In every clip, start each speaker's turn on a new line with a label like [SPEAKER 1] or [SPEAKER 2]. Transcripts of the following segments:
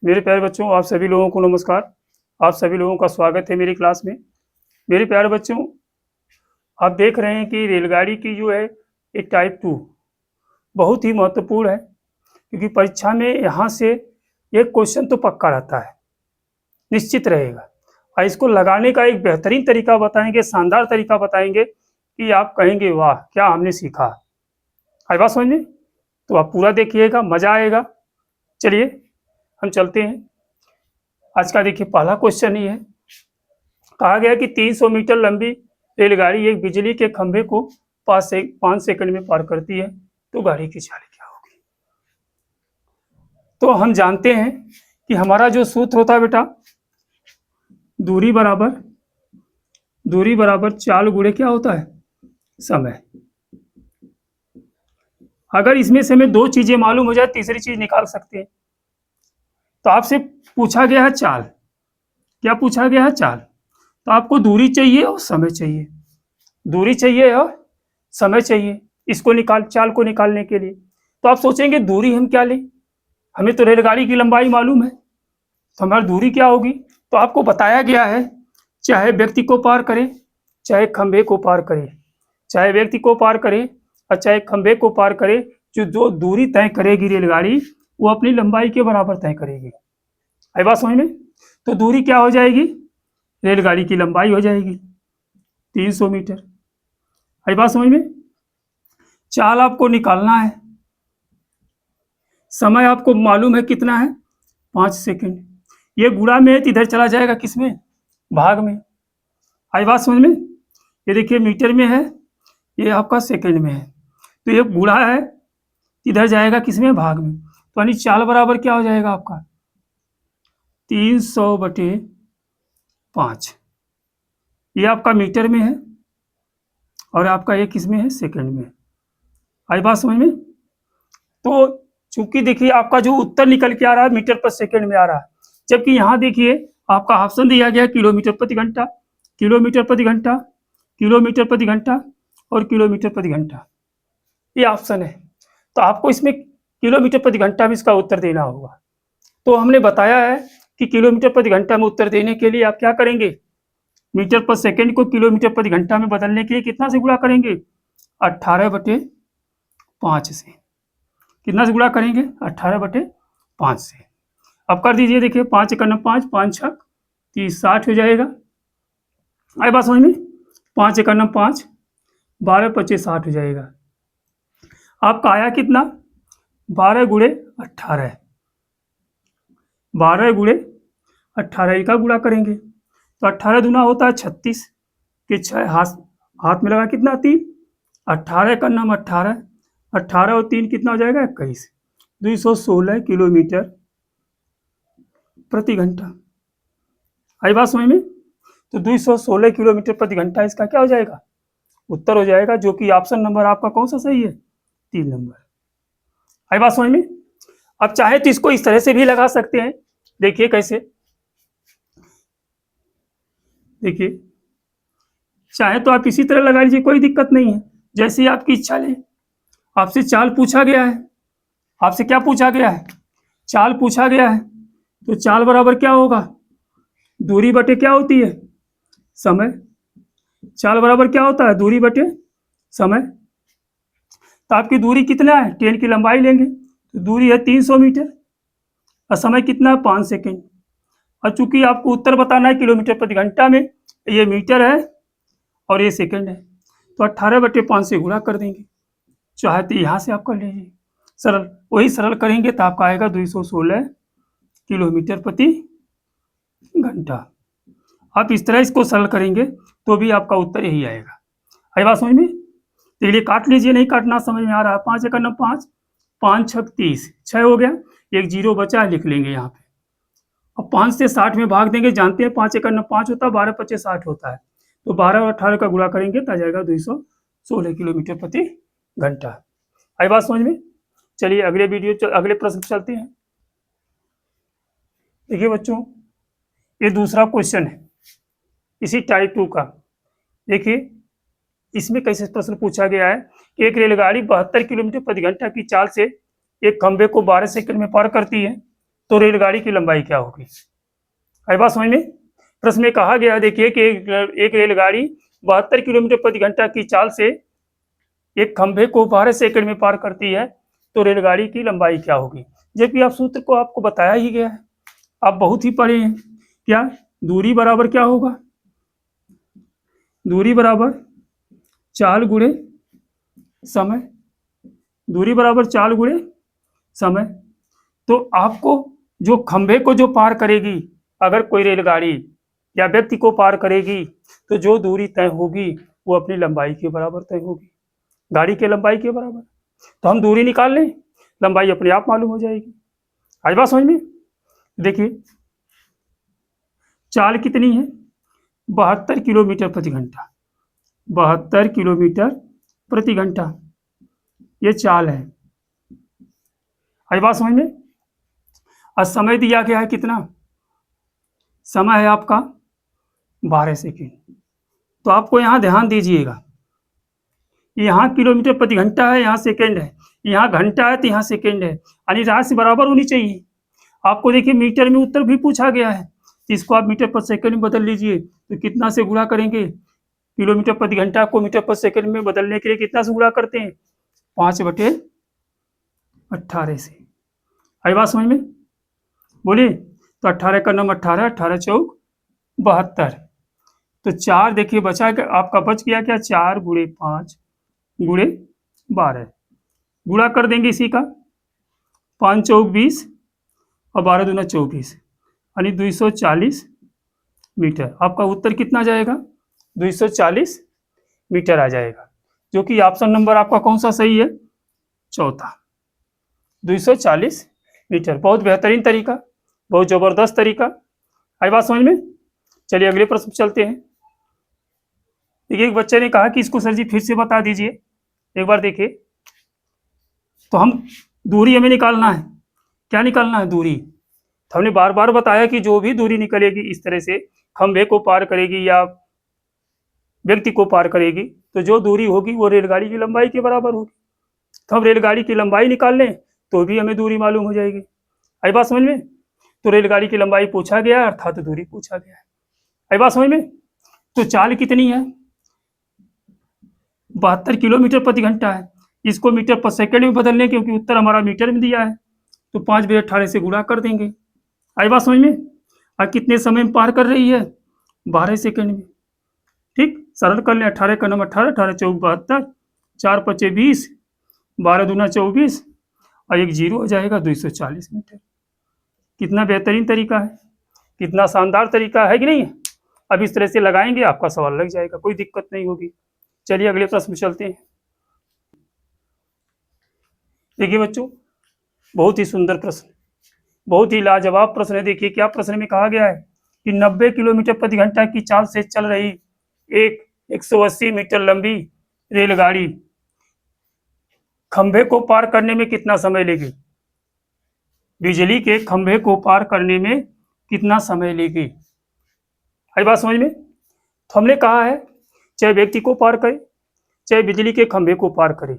[SPEAKER 1] मेरे प्यारे बच्चों, आप सभी लोगों को नमस्कार। आप सभी लोगों का स्वागत है मेरी क्लास में। मेरे प्यारे बच्चों, आप देख रहे हैं कि रेलगाड़ी की जो है एक टाइप 2 बहुत ही महत्वपूर्ण है, क्योंकि परीक्षा में यहाँ से एक क्वेश्चन तो पक्का रहता है, निश्चित रहेगा। और इसको लगाने का एक बेहतरीन तरीका बताएंगे, शानदार तरीका बताएंगे कि आप कहेंगे वाह क्या हमने सीखा। आई बात समझ में? तो आप पूरा देखिएगा, मजा आएगा। चलिए हम चलते हैं। आज का देखिए पहला क्वेश्चन ही है। कहा गया कि 300 मीटर लंबी रेलगाड़ी एक बिजली के खंभे को 5 सेकंड में पार करती है, तो गाड़ी की चाल क्या होगी? तो हम जानते हैं कि हमारा जो सूत्र होता है बेटा, दूरी बराबर चाल गुणे क्या होता है? समय। अगर इसमें से हमें दो चीजें मालूम हो जाए, तीसरी चीज निकाल सकते हैं। तो आपसे पूछा गया है चाल। क्या पूछा गया है? चाल। तो आपको दूरी चाहिए और समय चाहिए, दूरी चाहिए और समय चाहिए इसको चाल को निकालने के लिए। तो आप सोचेंगे दूरी हम क्या लें, हमें तो रेलगाड़ी की लंबाई मालूम है, तो हमारी दूरी क्या होगी? तो आपको बताया गया है, चाहे व्यक्ति को पार करे, चाहे खंभे को पार करे, चाहे व्यक्ति को पार करे और चाहे खंभे को पार करे, जो दूरी तय करेगी रेलगाड़ी वो अपनी लंबाई के बराबर तय करेगी। आई बात समझ में? तो दूरी क्या हो जाएगी? रेलगाड़ी की लंबाई हो जाएगी 300 मीटर। आई बात समझ में? चाल आपको निकालना है, समय आपको मालूम है कितना है? 5 सेकंड। ये गुणा में है तो इधर चला जाएगा किसमें? भाग में। आई बात समझ में? ये देखिए मीटर में है, ये आपका सेकंड में है, तो ये गुणा है, इधर जाएगा किसमें? भाग में। तो यानी चाल बराबर क्या हो जाएगा आपका? 300/5। ये आपका मीटर में है और आपका ये किसमें है? सेकंड में। आई बात समझ में? तो चूंकि देखिए आपका जो उत्तर निकल के आ रहा है मीटर पर सेकंड में आ रहा है, जबकि यहाँ देखिए आपका ऑप्शन दिया गया किलोमीटर प्रति घंटा, किलोमीटर प्रति घंटा, किलोमीटर प्रति घंटा और किलोमीटर प्रति घंटा, ये ऑप्शन है। तो आपको इसमें किलोमीटर प्रति घंटा में इसका उत्तर देना होगा। तो हमने बताया है कि किलोमीटर प्रति घंटा में उत्तर देने के लिए आप क्या करेंगे? मीटर पर सेकंड को किलोमीटर प्रति घंटा में बदलने के लिए कितना से गुणा करेंगे? 18/5 से। कितना से गुणा करेंगे? 18/5 से। अब कर दीजिए, देखिए 5 × 5, 5 × 30, 60 हो जाएगा। आई बात समझ में? 5 × 5, 12 × 25, 60 हो जाएगा। आपका आया कितना? 12 × 18, 12 × 18 का गुणा करेंगे तो 18 दूना होता है 36 के 6 हाथ में लगा कितना? 3। 18 का नाम 18, 18 और 3 कितना हो जाएगा? 21। 216 किलोमीटर प्रति घंटा। आई बात समझ में? तो 216 किलोमीटर प्रति घंटा इसका क्या हो जाएगा? उत्तर हो जाएगा, जो कि ऑप्शन नंबर आपका कौन सा सही है? 3 नंबर। आई बात समझ में? अब चाहे तो इसको इस तरह से भी लगा सकते हैं। देखिए कैसे, देखिए चाहे तो आप इसी तरह लगा लीजिए, कोई दिक्कत नहीं है, जैसी आपकी इच्छा ले। आपसे चाल पूछा गया है, आपसे क्या पूछा गया है? चाल पूछा गया है, तो चाल बराबर क्या होगा? दूरी बटे क्या होती है? समय। चाल बराबर क्या होता है? दूरी बटे समय। तो आपकी दूरी कितना है? ट्रेन की लंबाई लेंगे तो दूरी है 300 मीटर और समय कितना है? 5 सेकंड। और चूंकि आपको उत्तर बताना है किलोमीटर प्रति घंटा में, ये मीटर है और ये सेकंड है, तो 18/5 से गुणा कर देंगे। चाहे तो यहाँ से आप कर लीजिए, सरल वही सरल करेंगे तो आपका आएगा 216 किलोमीटर प्रति घंटा। आप इस तरह इसको सरल करेंगे तो भी आपका उत्तर यही आएगा। आई बात समझ में? तो ये काट लीजिए, नहीं काटना समझ में आ रहा है? 5 × 5, 5 × 30, 6 हो गया, एक जीरो बचा है, लिख लेंगे यहाँ पे। अब 5 से 60 में भाग देंगे, जानते हैं 5 × 5 होता है, 12 × 25 60 होता है, तो 12 और 18 का गुणा करेंगे तो आ जाएगा 216 किलोमीटर प्रति घंटा। आई बात समझ में? चलिए अगले प्रश्न चलते हैं। देखिए बच्चों, ये दूसरा क्वेश्चन है इसी टाइप 2 का। देखिए इसमें कैसे प्रश्न पूछा गया है कि एक रेलगाड़ी 72 किलोमीटर प्रति घंटा की चाल से एक खंभे को 12 सेकंड में पार करती है, तो रेलगाड़ी की लंबाई क्या होगी? आई बात समझ में? प्रश्न में कहा गया देखिए कि एक रेलगाड़ी 72 किलोमीटर प्रति घंटा की चाल से एक खंभे को 12 सेकंड में पार करती है, तो रेलगाड़ी की लंबाई क्या होगी? जबकि आप सूत्र को आपको बताया ही गया है, आप बहुत ही पढ़े हैं। क्या दूरी बराबर क्या होगा? दूरी बराबर चाल गुणे समय। दूरी बराबर चाल गुणे समय। तो आपको जो खंभे को जो पार करेगी, अगर कोई रेलगाड़ी या व्यक्ति को पार करेगी, तो जो दूरी तय होगी वो अपनी लंबाई के बराबर तय होगी, गाड़ी की लंबाई के बराबर। तो हम दूरी निकाल लें, लंबाई अपने आप मालूम हो जाएगी। आज बात समझ में? देखिए चाल कितनी है? 72 किलोमीटर प्रति घंटा। 72 किलोमीटर प्रति घंटा ये चाल है। आज बात समझ में? और समय दिया गया है कितना? समय है आपका 12 सेकेंड। तो आपको यहाँ ध्यान दीजिएगा, यहाँ किलोमीटर प्रति घंटा है, यहाँ सेकेंड है, यहाँ घंटा है तो यहाँ सेकेंड है, यानी राशि बराबर होनी चाहिए। आपको देखिए मीटर में उत्तर भी पूछा गया है, तो इसको आप मीटर पर सेकेंड में बदल लीजिए। तो कितना से गुणा करेंगे? किलोमीटर प्रति घंटा को मीटर पर सेकेंड में बदलने के लिए कितना से गुणा करते हैं? 5/18 से। आई बात समझ में? बोलिए। तो 18 का नंबर 18, 18 चौक 72। तो 4 देखिए बचा, आपका बच गया क्या? 4 गुणे 5 गुणे 12 गुणा कर देंगे इसी का। 5 चौक 20 और 12 दूना 24, यानी 240 मीटर। आपका उत्तर कितना जाएगा? 240 मीटर आ जाएगा, जो कि ऑप्शन नंबर आपका कौन सा सही है? चौथा, 240 मीटर। बहुत बेहतरीन तरीका, बहुत जबरदस्त तरीका। आई बात समझ में? चलिए अगले प्रश्न चलते हैं। एक बच्चे ने कहा कि इसको सर जी फिर से बता दीजिए, एक बार देखिए। तो हम दूरी हमें निकालना है। क्या निकालना है? दूरी। तो हमने बार बार बताया कि जो भी दूरी निकलेगी इस तरह से खंभे को पार करेगी या व्यक्ति को पार करेगी, तो जो दूरी होगी वो रेलगाड़ी की लंबाई के बराबर होगी। तो हम रेलगाड़ी की लंबाई निकाल लें तो भी हमें दूरी मालूम हो जाएगी। आई बात समझ में? तो रेलगाड़ी की लंबाई पूछा गया है, अर्थात दूरी पूछा गया है। आई बात समझ में? तो चाल कितनी है? 72 किलोमीटर प्रति घंटा है। इसको मीटर पर सेकंड में बदलने, क्योंकि उत्तर हमारा मीटर में दिया है, तो 5/18 से गुणा कर देंगे। आई बात समझ में? और कितने समय में पार कर रही है? 12 सेकंड में। ठीक, सरल कर लें। 18 का नंबर 18, 18 चौक 72, 4 पचे 20, 12 दूना 24 और एक जीरो हो जाएगा, 240 मीटर। कितना बेहतरीन तरीका है, कितना शानदार तरीका है कि नहीं? अब इस तरह से लगाएंगे, आपका सवाल लग जाएगा, कोई दिक्कत नहीं होगी। चलिए अगले प्रश्न में चलते हैं। देखिए बच्चों, बहुत ही सुंदर प्रश्न, बहुत ही लाजवाब प्रश्न है। देखिए क्या प्रश्न में कहा गया है कि 90 किलोमीटर प्रति घंटा की चाल से चल रही एक 180 मीटर लंबी रेलगाड़ी खंभे को पार करने में कितना समय लेगी? बिजली के खंभे को पार करने में कितना समय लेगी? आई बात समझ में? तो हमने कहा है चाहे व्यक्ति को पार करे, चाहे बिजली के खंभे को पार करे,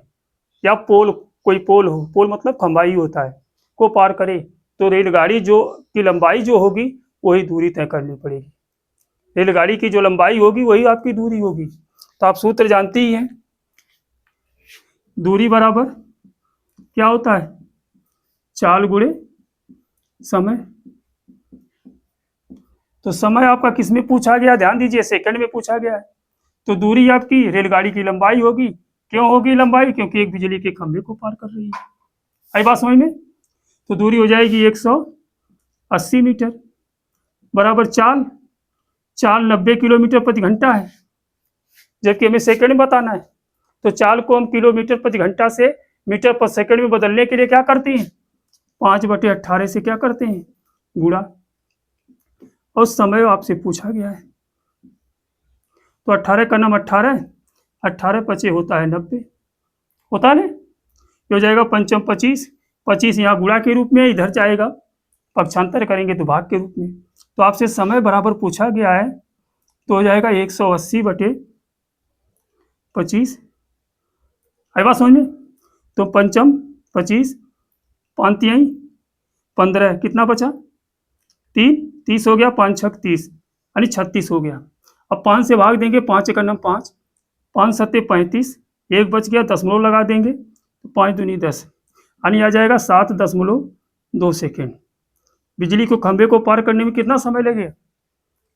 [SPEAKER 1] या पोल, कोई पोल हो, पोल मतलब खंभा ही होता है, को पार करे, तो रेलगाड़ी जो की लंबाई जो होगी वही दूरी तय करनी पड़ेगी। रेलगाड़ी की जो लंबाई होगी वही आपकी दूरी होगी। तो आप सूत्र जानते ही हैं, दूरी बराबर क्या होता है? चाल गुणे समय। तो समय आपका किस में पूछा गया? ध्यान दीजिए, सेकंड में पूछा गया है। तो दूरी आपकी रेलगाड़ी की लंबाई होगी। क्यों होगी लंबाई? क्योंकि एक बिजली के खंभे को पार कर रही है। आई बात समझ में? तो दूरी हो जाएगी 180 मीटर बराबर चाल। चाल 90 किलोमीटर प्रति घंटा है, जबकि हमें सेकंड में बताना है। तो चाल को हम किलोमीटर प्रति घंटा से मीटर पर सेकंड में बदलने के लिए क्या करते हैं? 5/18 से क्या करते हैं? गुणा। और समय आपसे पूछा गया है, तो 18 का नाम 18, 18 पचे होता है 90, होता है ना? ये हो जाएगा पंचम 25, 25 यहाँ गुणा के रूप में, इधर जाएगा पक्षांतर करेंगे तो भाग के रूप में। तो आपसे समय बराबर पूछा गया है, तो हो जाएगा 180/25। आई बात समझ में? तो पंचम 25, 5 तिहाई 15 कितना बचा 3, 30 हो गया, 5 छक 30 यानी 36 हो गया। अब 5 से भाग देंगे, 5 एकड़ नम 5, 5 सत्ते 35, एक बच गया, दशमलव लगा देंगे तो 5 दूनी 10 यानी आ जाएगा 7.2 सेकेंड। बिजली को खंभे को पार करने में कितना समय लगेगा?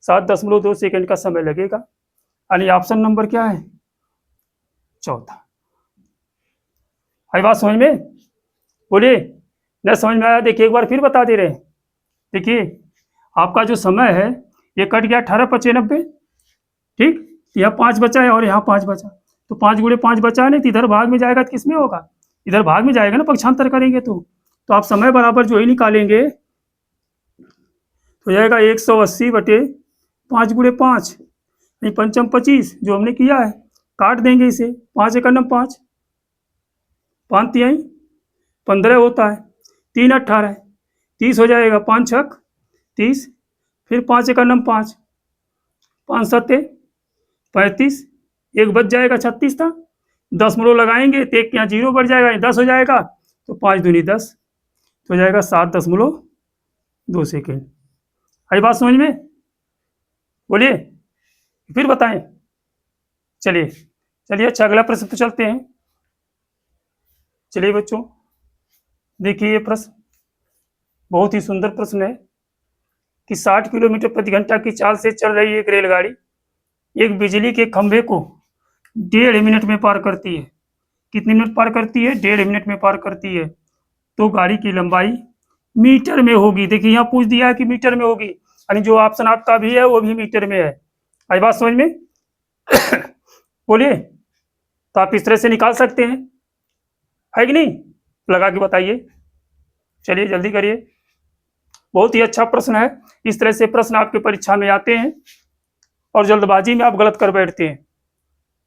[SPEAKER 1] 7.2 सेकेंड का समय लगेगा। यानी ऑप्शन नंबर क्या है? चौथा। आई बात समझ में? बोलिए, न समझ में आया? देखिए एक बार फिर बता दे रहे हैं। देखिए आपका जो समय है ये कट गया 18/95, ठीक, यहाँ 5 बचा है और यहाँ 5 बचा, तो 5 गुणे 5 बचा है नहीं, तो इधर भाग में जाएगा तो किस में होगा? इधर भाग में जाएगा ना, पक्षांतर करेंगे तो आप समय बराबर जो ही निकालेंगे तो जाएगा 180/5 गुणे 5 नहीं, पंचम 25 जो हमने किया है, काट देंगे इसे, 5 एकड़ नम 5, 5 तिहाई 15 होता है, 3 18 30 हो जाएगा, 5 छक 30, फिर 5 एकड़ नम 5, 5 सत्ते 35, एक बच जाएगा 36 था, दशमलव लगाएंगे तो एक यहाँ 0 बढ़ जाएगा, 10 हो जाएगा, तो 5 दूनी 10 तो हो जाएगा 7.2 सेकेंड। आई बात समझ में? बोलिए फिर बताएं। चलिए अच्छा अगला प्रश्न तो चलते हैं। चलिए बच्चों देखिए, ये प्रश्न बहुत ही सुंदर प्रश्न है कि 60 किलोमीटर प्रति घंटा की चाल से चल रही एक रेलगाड़ी एक बिजली के खंभे को 1.5 मिनट में पार करती है। कितने मिनट पार करती है? 1.5 मिनट में पार करती है। तो गाड़ी की लंबाई मीटर में होगी। देखिए यहाँ पूछ दिया है कि मीटर में होगी, यानी जो ऑप्शन आपका भी है वो भी मीटर में है। आई बात समझ में? बोलिए, तो आप इस तरह से निकाल सकते हैं, है कि नहीं? लगा के बताइए। चलिए जल्दी करिए, बहुत ही अच्छा प्रश्न है। इस तरह से प्रश्न आपके परीक्षा में आते हैं और जल्दबाजी में आप गलत कर बैठते हैं।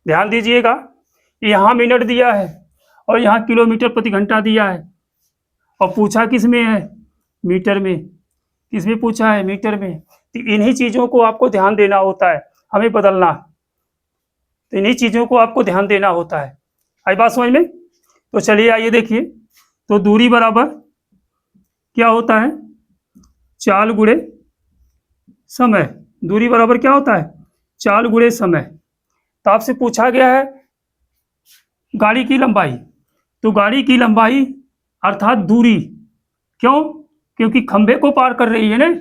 [SPEAKER 1] ध्यान दीजिएगा, यहाँ मिनट दिया है और यहाँ किलोमीटर प्रति घंटा दिया है और पूछा किस में है? मीटर में। किसमें पूछा है? मीटर में। तो इन्हीं चीज़ों को आपको ध्यान देना होता है, हमें बदलना, तो इन्हीं चीज़ों को आपको ध्यान देना होता है। आई बात समझ में? तो चलिए आइए देखिए, तो दूरी बराबर क्या होता है? चाल गुणे समय। दूरी बराबर क्या होता है? चाल गुणे समय। तो आपसे पूछा गया है गाड़ी की लंबाई, तो गाड़ी की लंबाई अर्थात दूरी, क्यों? क्योंकि खंभे को पार कर रही है ना,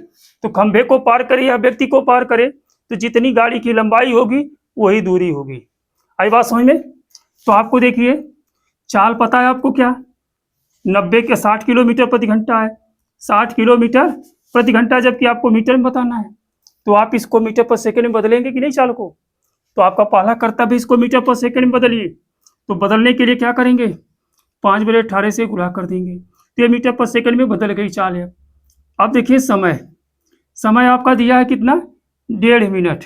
[SPEAKER 1] तो खंभे को पार करे या व्यक्ति को पार करे तो जितनी गाड़ी की लंबाई होगी वही दूरी होगी। आई बात समझ में? तो आपको देखिए चाल पता है आपको क्या? 90 के 60 किलोमीटर प्रति घंटा है, 60 किलोमीटर प्रति घंटा, जबकि आपको मीटर में बताना है। तो आप इसको मीटर पर सेकंड में बदलेंगे कि नहीं चाल को? तो आपका पहला कर्तव्य इसको मीटर पर सेकंड में बदलिए। तो बदलने के लिए क्या करेंगे? 5/18 से गुणा कर देंगे, तो ये मीटर पर सेकंड में बदल गई चाल है। अब देखिए समय, समय आपका दिया है कितना? 1.5 मिनट।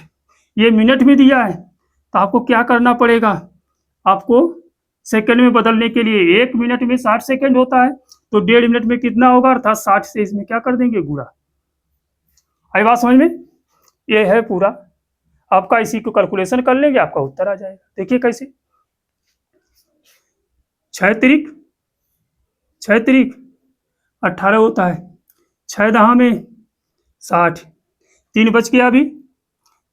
[SPEAKER 1] ये मिनट में दिया है, तो आपको क्या करना पड़ेगा? आपको सेकंड में बदलने के लिए 1 मिनट में 60 सेकंड होता है, तो 1.5 मिनट में कितना होगा? अर्थात 60 से इसमें क्या कर देंगे? गुणा। आई बात समझ में? ये है पूरा आपका, इसी को कैलकुलेशन कर लेंगे आपका उत्तर आ जाएगा। देखिए कैसे, 6 तिरिक 18 होता है, 6 दहा में 60, 3 बच गया अभी,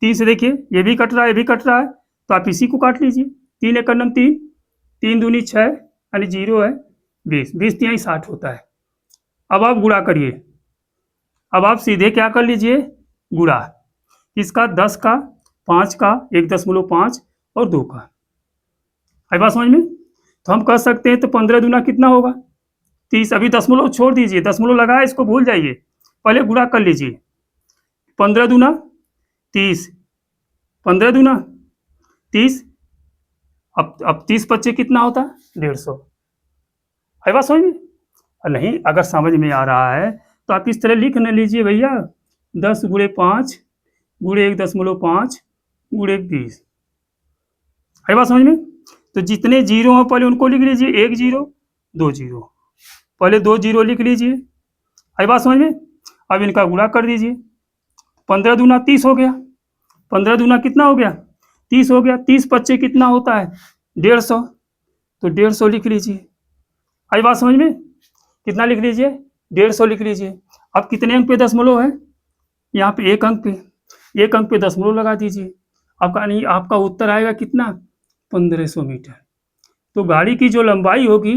[SPEAKER 1] 3 से देखिए ये भी कट रहा है, ये भी कट रहा है, तो आप इसी को काट लीजिए। 3 एकड़ नम 3, 3 दूनी 6 यानी 0 है 20, 20 तिहाई 60 होता है। अब आप गुणा करिए, अब आप सीधे क्या कर लीजिए? गुणा इसका 10 का, 5 का, 1.5 और 2 का। आई बात समझ में? तो हम कह सकते हैं तो 15 दूना कितना होगा? 30। अभी दशमलव छोड़ दीजिए, दशमलव लगाए इसको भूल जाइए, पहले गुणा कर लीजिए। 15 दूना 30, 15 दूना 30, अब 30 25 कितना होता है? 150। आई बात समझ में? नहीं अगर समझ में आ रहा है तो आप इस तरह लिख न लीजिए भैया, 10 गुणे 5 गुणे 1.5 गुणे 20। आई बात समझ में? तो जितने जीरो हैं पहले उनको लिख लीजिए, 1 0 2 0, पहले 2 0 लिख लीजिए। आई बात समझ में? अब इनका गुणा कर दीजिए, 15 दूना 30 हो गया, 15 दूना कितना हो गया? 30 हो गया, 30 25 कितना होता है? 150, तो 150 लिख लीजिए। आई बात समझ में? कितना लिख लीजिए? 150 लिख लीजिए। अब कितने अंक पे दशमलव है? यहाँ पे 1 अंक पे, 1 अंक पे दशमलव लगा दीजिए। आपका नहीं, आपका उत्तर आएगा कितना? 1500 मीटर। तो गाड़ी की जो लंबाई होगी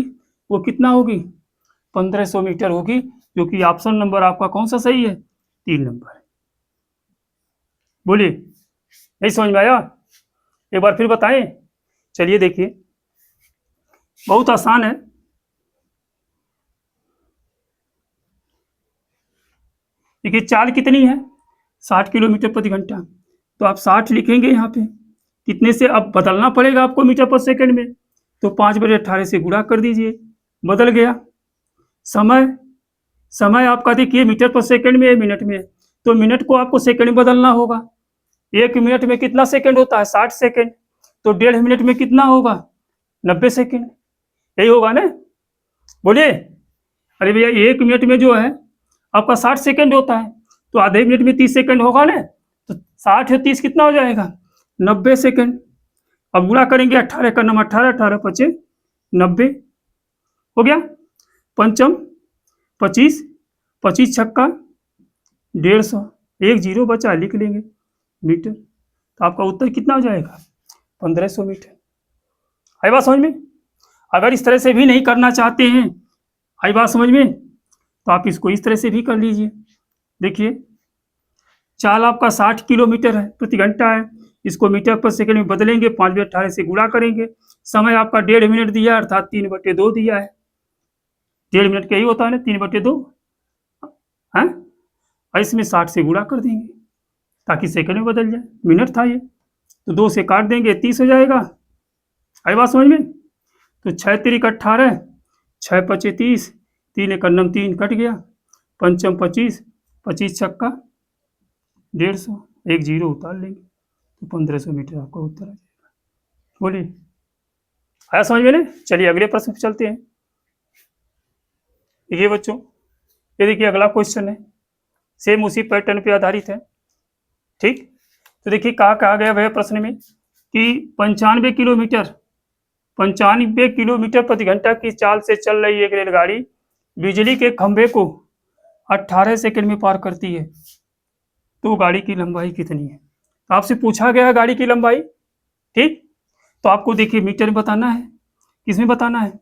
[SPEAKER 1] वो कितना होगी? 1500 मीटर होगी, जो कि ऑप्शन नंबर आपका कौन सा सही है? 3 नंबर। बोलिए, नहीं समझ में आया? एक बार फिर बताएं। चलिए देखिए, बहुत आसान है। देखिए चाल कितनी है? 60 किलोमीटर प्रति घंटा। तो आप 60 लिखेंगे यहाँ पे, कितने से अब बदलना पड़ेगा आपको मीटर पर सेकंड में, तो 5/18 से गुणा कर दीजिए, बदल गया। समय, समय आपका देखिए मीटर पर सेकंड में है, मिनट में है, तो मिनट को आपको सेकंड में बदलना होगा। 1 मिनट में कितना सेकंड होता है? 60 सेकंड। तो 1.5 मिनट में कितना होगा? 90 सेकंड। यही होगा ना? बोलिए। अरे भैया 1 मिनट में जो है आपका 60 सेकंड होता है, तो आधे मिनट में 30 सेकंड होगा ना, तो 60 और 30 कितना हो जाएगा? 90 सेकंड। अब गुणा करेंगे, 18 का नाम 18, 18 पचे 90 हो गया। पंचम 25, 25 छक्का 150, 1 जीरो बचा, लिख लेंगे मीटर। तो आपका उत्तर कितना हो जाएगा? 1500 मीटर। आई बात समझ में? अगर इस तरह से भी नहीं करना चाहते हैं, आई बात समझ में, तो आप इसको इस तरह से भी कर लीजिए। देखिए चाल आपका 60 किलोमीटर है प्रति घंटा है, इसको मीटर पर सेकंड में बदलेंगे, 5/18 से गुणा करेंगे। समय आपका 1.5 मिनट दिया है, अर्थात 3/2 दिया है। 1.5 मिनट का ही होता है ना, 3/2 है। और इसमें 60 से गुणा कर देंगे ताकि सेकंड में बदल जाए, मिनट था ये, तो 2 से काट देंगे, 30 हो जाएगा। आई बात समझ में? तो 6 तिरिक 18, 6 पचे 30, 3 एक नम 3 कट गया, पंचम 25, 25 छक्का 150, 1 जीरो उतार लेंगे, तो 1500 मीटर आपका उत्तर आ जाएगा। बोलिए, आया समझ में ना? चलिए अगले प्रश्न पे चलते हैं। देखिए बच्चों, ये देखिए अगला क्वेश्चन है, सेम उसी पैटर्न पे आधारित है। ठीक, तो देखिए कहा गया वह प्रश्न में कि 95 किलोमीटर 95 किलोमीटर प्रति घंटा की चाल से चल रही एक रेलगाड़ी बिजली के खंभे को 18 सेकंड में पार करती है, तो गाड़ी की लंबाई कितनी है? आपसे पूछा गया है गाड़ी की लंबाई। ठीक, तो आपको देखिए मीटर में बताना है। किसमें बताना है?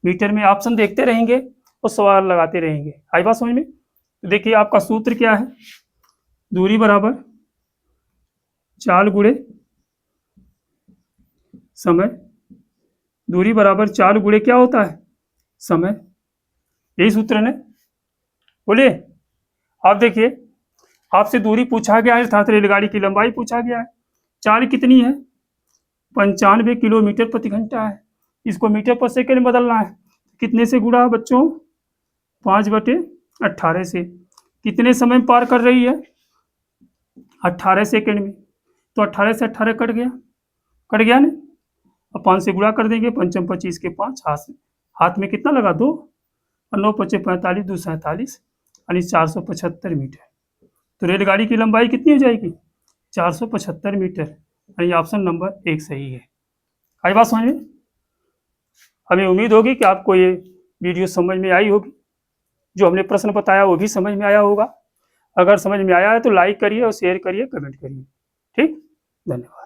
[SPEAKER 1] मीटर में। ऑप्शन देखते रहेंगे और सवाल लगाते रहेंगे। आई बात समझ में? तो देखिए आपका सूत्र क्या है? दूरी बराबर चाल गुणे समय। दूरी बराबर चाल गुणे क्या होता है? समय। यही सूत्र है। बोलिए। आप देखिए, आपसे दूरी पूछा गया है, अर्थात रेलगाड़ी की लंबाई पूछा गया है। चाल कितनी है? 95 किलोमीटर प्रति घंटा है, इसको मीटर पर सेकंड में बदलना है। कितने से गुणा बच्चों? 5/18 से। कितने समय में पार कर रही है? 18 सेकंड में। तो 18 से 18 कट गया, कट गया ना। अब 5 से गुणा कर देंगे, पंचम 25 के 5, हाथ में कितना लगा? 2, और 9 पचे 45, 2 47, यानी 475 मीटर। तो रेलगाड़ी की लंबाई कितनी हो जाएगी? 475 मीटर, यानी ऑप्शन नंबर 1 सही है। आई बात समझ में? हमें उम्मीद होगी कि आपको ये वीडियो समझ में आई होगी, जो हमने प्रश्न बताया वो भी समझ में आया होगा। अगर समझ में आया है तो लाइक करिए और शेयर करिए, कमेंट करिए। ठीक, धन्यवाद।